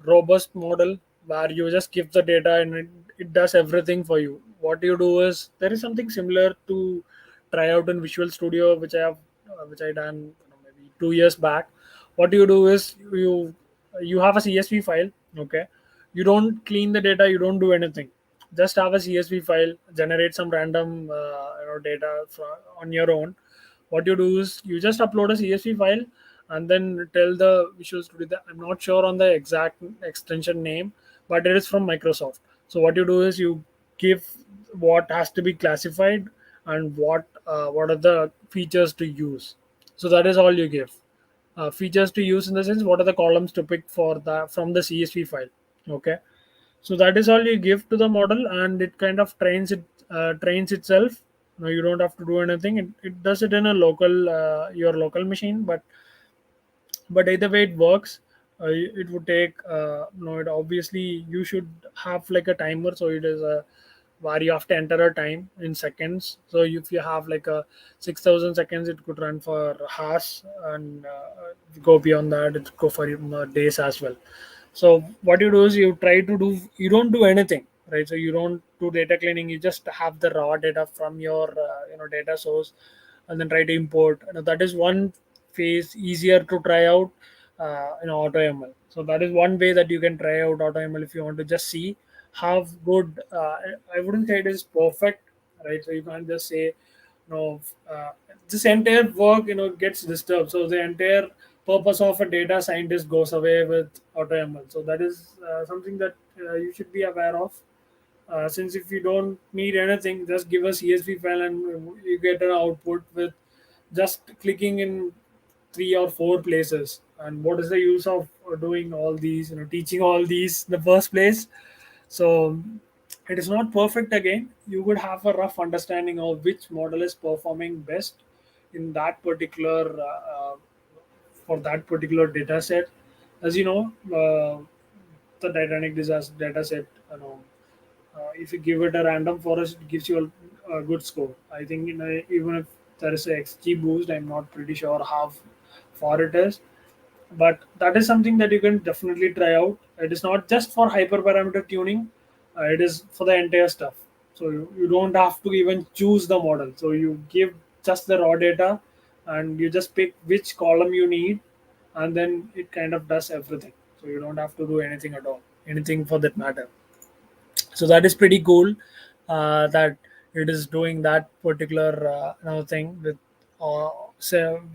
robust model where you just give the data and it does everything for you. What you do is, there is something similar to try out in Visual Studio, which I done maybe 2 years back. What you do is, you have a CSV file. Okay, you don't clean the data, you don't do anything, just have a CSV file, generate some random data on your own. What you do is you just upload a CSV file and then tell the Visual Studio that I'm not sure on the exact extension name, but it is from Microsoft. So what you do is you give what has to be classified and what are the features to use. So that is all you give. Features to use in the sense, what are the columns to pick for the from the CSV file. Okay, so that is all you give to the model, and it kind of trains itself. No, you don't have to do anything. It does it in a local your local machine, but either way it works. It would take no it obviously you should have like a timer, so it is a where you have to enter a time in seconds. So if you have like a 6,000 seconds, it could run for hours, and if you go beyond that, it go for days as well. So what you do is you don't do anything, right? So you don't do data cleaning, you just have the raw data from your data source, and then try to import. That is one phase easier to try out AutoML. So that is one way that you can try out AutoML if you want to just see how good. I wouldn't say it is perfect, right? So you can't just say, know this entire work gets disturbed, so the entire purpose of a data scientist goes away with AutoML. So that is something that you should be aware of. Since if you don't need anything, just give a CSV file and you get an output with just clicking in 3 or 4 places. And what is the use of doing all these, teaching all these in the first place? So it is not perfect. Again, you would have a rough understanding of which model is performing best in that particular for that particular data set. As you know, the dynamic disaster data set, if you give it a random forest, it gives you a good score. I think, even if there is a XG boost, I'm not pretty sure how far it is, but that is something that you can definitely try out. It is not just for hyperparameter tuning; it is for the entire stuff. So you don't have to even choose the model. So you give just the raw data, and you just pick which column you need, and then it kind of does everything. So you don't have to do anything at all, anything for that matter. So that is pretty cool, that it is doing that particular thing with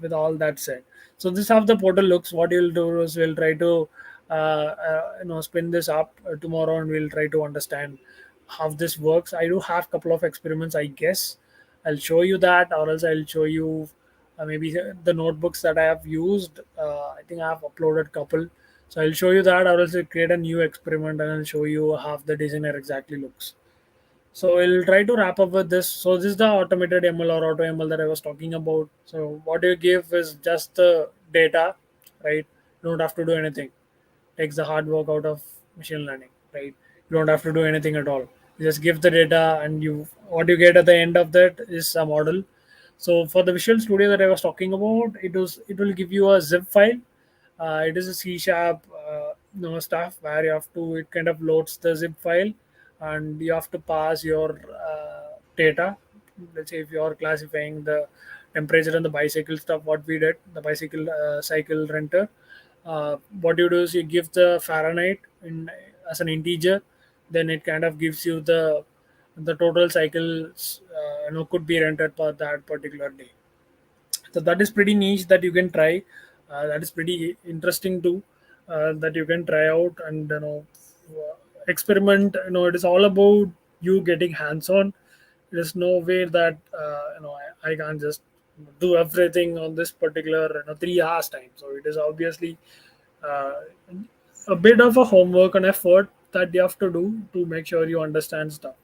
with all that said. So this is how the portal looks. What you'll do is we'll try to spin this up tomorrow, and we'll try to understand how this works. I do have couple of experiments, I guess. I'll show you that, or else I'll show you maybe the notebooks that I have used. I think I have uploaded couple, so I'll show you that, or else I'll create a new experiment and I'll show you how the designer exactly looks. So we'll try to wrap up with this. So this is the automated ML or auto ML that I was talking about. So what you give is just the data, right? You don't have to do anything. Takes the hard work out of machine learning, right? You don't have to do anything at all. You just give the data, and you what you get at the end of that is a model. So for the Visual Studio that I was talking about, it will give you a zip file. It is a C sharp stuff where you have to, it kind of loads the zip file, and you have to pass your data. Let's say if you are classifying the temperature and the bicycle stuff, what we did, the bicycle cycle renter, what you do is you give the Fahrenheit in as an integer, then it kind of gives you the total cycles could be rented for that particular day. So that is pretty niche that you can try. That is pretty interesting too. That you can try out and experiment. It is all about you getting hands on. There is no way that I can't just do everything on this particular 3 hours time. So it is obviously uh, a bit of a homework and effort that you have to do to make sure you understand stuff.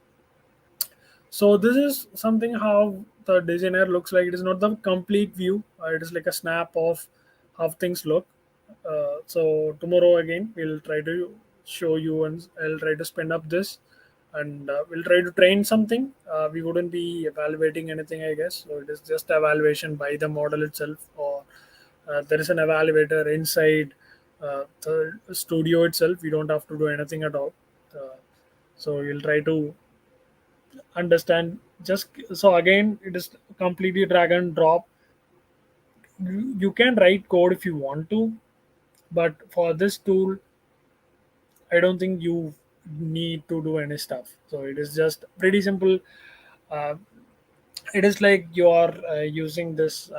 So this is something how the designer looks like. It is not the complete view. It is like a snap of how things look. So tomorrow again we'll try to show you, and I'll try to spin up this, and we'll try to train something. We wouldn't be evaluating anything, I guess. So it is just evaluation by the model itself, or there is an evaluator inside the studio itself. We don't have to do anything at all. Uh, so we'll try to understand, just so again it is completely drag and drop. You can write code if you want to, but for this tool I don't think you need to do any stuff. So it is just pretty simple. uh, it is like you are using this,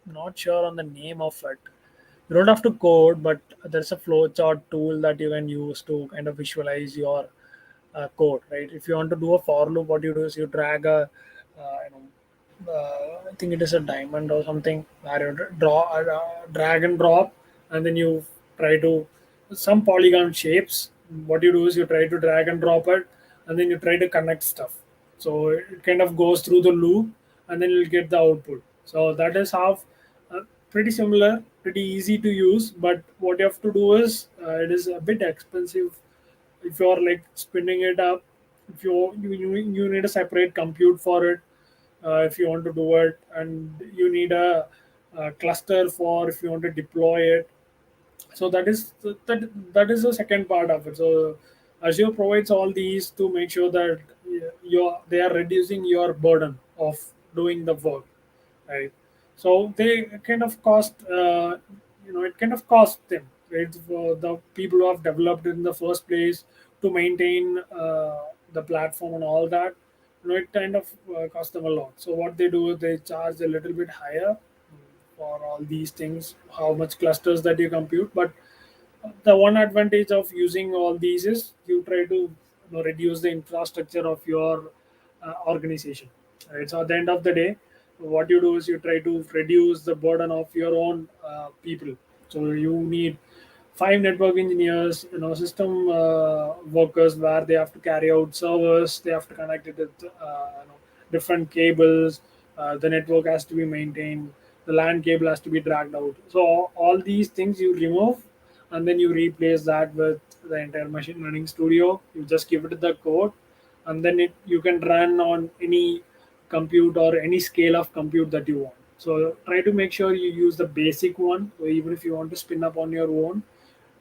not sure on the name of it. You don't have to code, but there's a flowchart tool that you can use to kind of visualize your code, right? If you want to do a for loop, what you do is you drag a, I think it is a diamond or something, where you draw, drag and drop, and then you try to some polygon shapes. What you do is you try to drag and drop it, and then you try to connect stuff. So it kind of goes through the loop, and then you'll get the output. So that is how pretty similar, pretty easy to use. But what you have to do is it is a bit expensive if you're like spinning it up. If you need a separate compute for it, if you want to do it, and you need a cluster for if you want to deploy it. So that is the second part of it. So Azure provides all these to make sure that they are reducing your burden of doing the work, right? So they kind of cost, it kind of costs them, right, for the people who have developed in the first place to maintain the platform and all that. It kind of costs them a lot. So what they do is they charge a little bit higher for all these things, how much clusters that you compute. But the one advantage of using all these is you try to reduce the infrastructure of your organization, right? So at the end of the day, what you do is you try to reduce the burden of your own people. So you need five network engineers, system workers, where they have to carry out servers, they have to connect it with different cables. The network has to be maintained, the LAN cable has to be dragged out. So all these things you remove, and then you replace that with the entire machine learning studio. You just give it the code, and then you can run on any compute or any scale of compute that you want. So try to make sure you use the basic one. So even if you want to spin up on your own,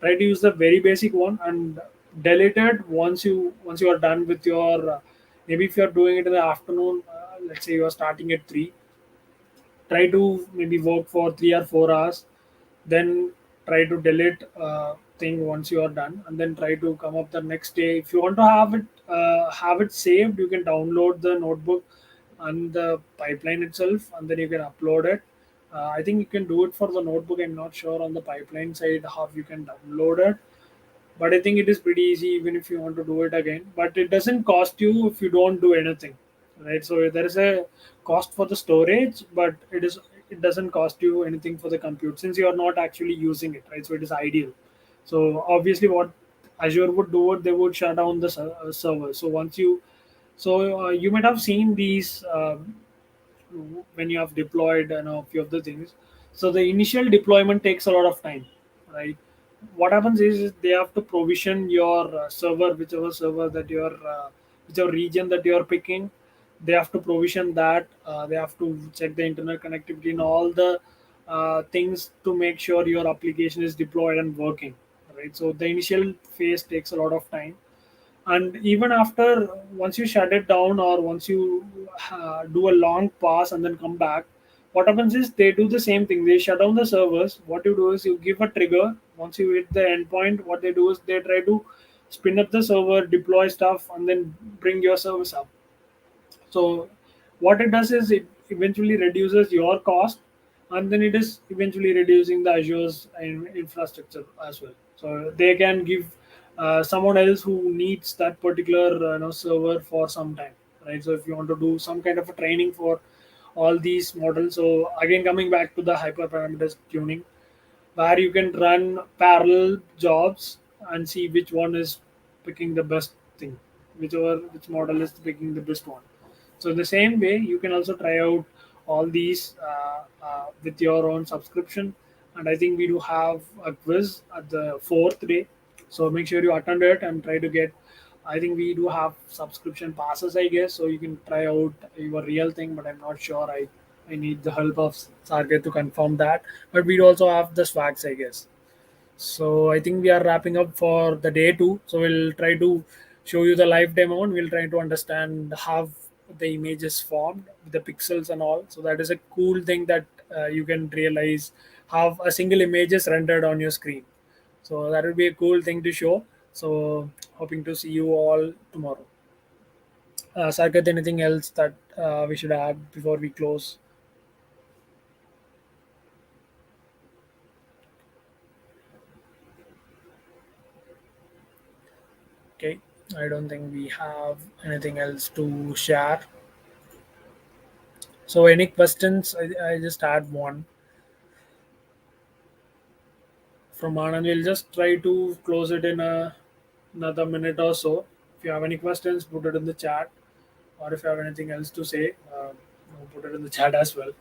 try to use the very basic one and delete it once you are done with your maybe if you are doing it in the afternoon, let's say you are starting at 3, try to maybe work for 3 or 4 hours, then try to delete thing once you are done, and then try to come up the next day. If you want to have it saved, you can download the notebook and the pipeline itself, and then you can upload it. I think you can do it for the notebook. I'm not sure on the pipeline side how you can download it, but I think it is pretty easy even if you want to do it again. But it doesn't cost you if you don't do anything, right? So there is a cost for the storage, but it doesn't cost you anything for the compute since you are not actually using it, right? So it is ideal. So obviously, what Azure would do, it they would shut down the server. So once you you might have seen these when you have deployed a few of the things. So the initial deployment takes a lot of time, right? What happens is they have to provision your server, whichever server that you're whichever region that you're picking. They have to provision that. They have to check the internet connectivity and all the things to make sure your application is deployed and working, right? So the initial phase takes a lot of time, and even after, once you shut it down or once you do a long pass and then come back, what happens is they do the same thing. They shut down the servers. What you do is you give a trigger. Once you hit the endpoint, what they do is they try to spin up the server, deploy stuff, and then bring your service up. So what it does is it eventually reduces your cost, and then it is eventually reducing the Azure's infrastructure as well. So they can give someone else who needs that particular server for some time, right? So if you want to do some kind of a training for all these models, so again coming back to the hyperparameters tuning, where you can run parallel jobs and see which one is picking the best thing, which model is picking the best one. So in the same way, you can also try out all these with your own subscription. And I think we do have a quiz at the fourth day, so make sure you attend it and try to get. I think we do have subscription passes, I guess, so you can try out your real thing, but I'm not sure. I need the help of Sarget to confirm that. But we also have the swags, I guess. So I think we are wrapping up for the day two. So we'll try to show you the live demo and we'll try to understand how the image is formed with the pixels and all. So that is a cool thing that you can realize how a single image is rendered on your screen. So that will be a cool thing to show. So hoping to see you all tomorrow. Sarkat, anything else that we should add before we close? Okay, I don't think we have anything else to share. So, any questions? I just had one from Anand. We'll just try to close it in another minute or so. If you have any questions, put it in the chat, or if you have anything else to say, put it in the chat as well.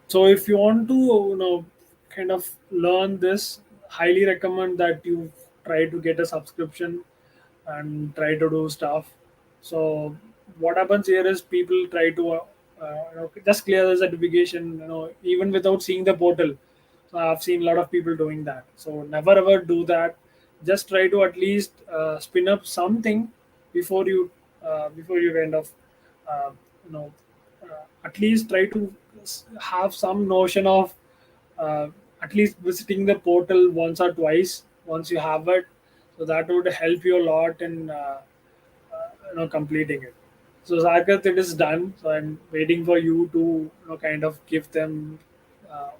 So, if you want to, kind of learn this, highly recommend that you try to get a subscription and try to do stuff. So what happens here is people try to just clear the certification, even without seeing the portal. So I've seen a lot of people doing that. So never ever do that. Just try to at least spin up something before you kind of uh, you know at least try to have some notion of uh, at least visiting the portal once or twice once you have it, so that would help you a lot in completing it. So Sagat, it is done. So I'm waiting for you to kind of give them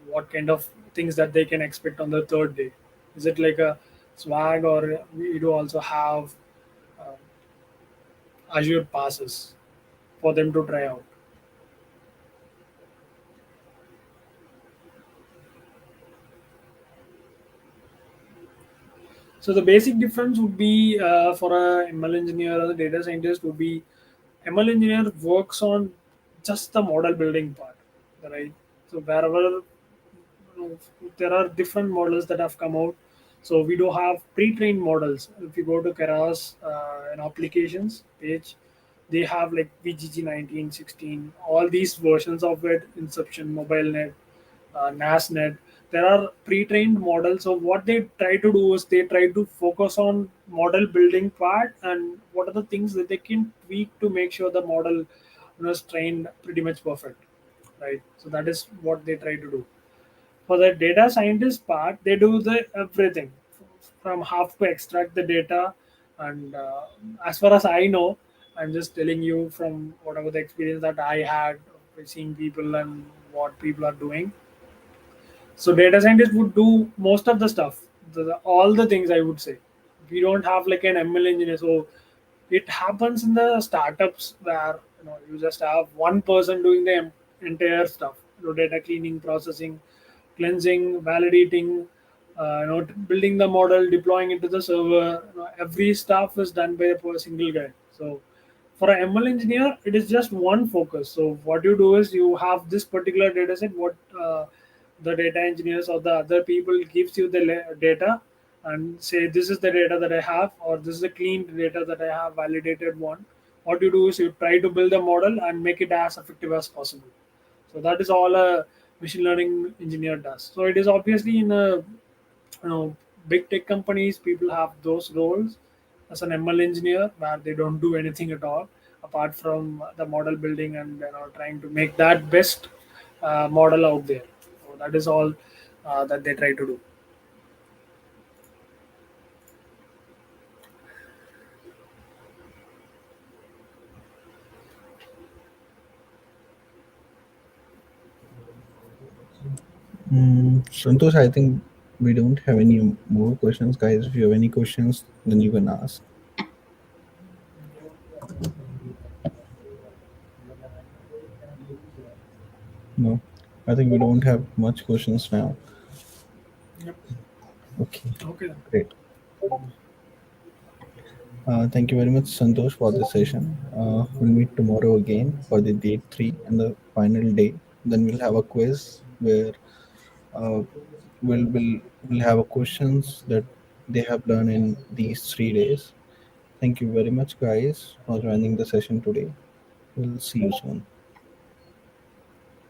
what kind of things that they can expect on the third day. Is it like a swag, or we do also have uh, Azure passes for them to try out? So the basic difference would be for a ML engineer or a data scientist would be ML engineer works on just the model building part, right? So wherever there are different models that have come out. So we do have pre-trained models. If you go to Keras and applications page, they have like VGG 19, 16, all these versions of it, Inception, MobileNet, NASNet. There are pre-trained models. So what they try to do is they try to focus on model building part and what are the things that they can tweak to make sure the model is trained pretty much perfect, right? So that is what they try to do. For the data scientist part, they do the everything from how to extract the data, and as far as I know, I'm just telling you from whatever the experience that I had with seeing people and what people are doing. So data scientists would do most of the stuff, all the things I would say. We don't have like an ML engineer, so it happens in the startups where you just have one person doing the entire stuff, data cleaning, processing, cleansing, validating, building the model, deploying it to the server. Every stuff is done by a single guy. So for an ML engineer, it is just one focus. So what you do is you have this particular data set. What the data engineers or the other people gives you the data and say this is the data that I have, or this is the cleaned data that I have validated one. What you do is you try to build a model and make it as effective as possible. So that is all a machine learning engineer does. So it is obviously in a big tech companies, people have those roles as an ML engineer where they don't do anything at all apart from the model building and trying to make that best model out there. So that is all that they try to do. Santosh, I think we don't have any more questions, guys. If you have any questions, then you can ask. No, I think we don't have much questions now. Yep. Okay, Okay. Then. great. Thank you very much, Santosh, for this session. We'll meet tomorrow again for the day three and the final day. Then we'll have a quiz where uh, we'll have a questions that they have done in these 3 days. Thank you very much, guys, for joining the session today. We'll see you soon.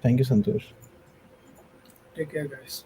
Thank you, Santosh. Take care, guys.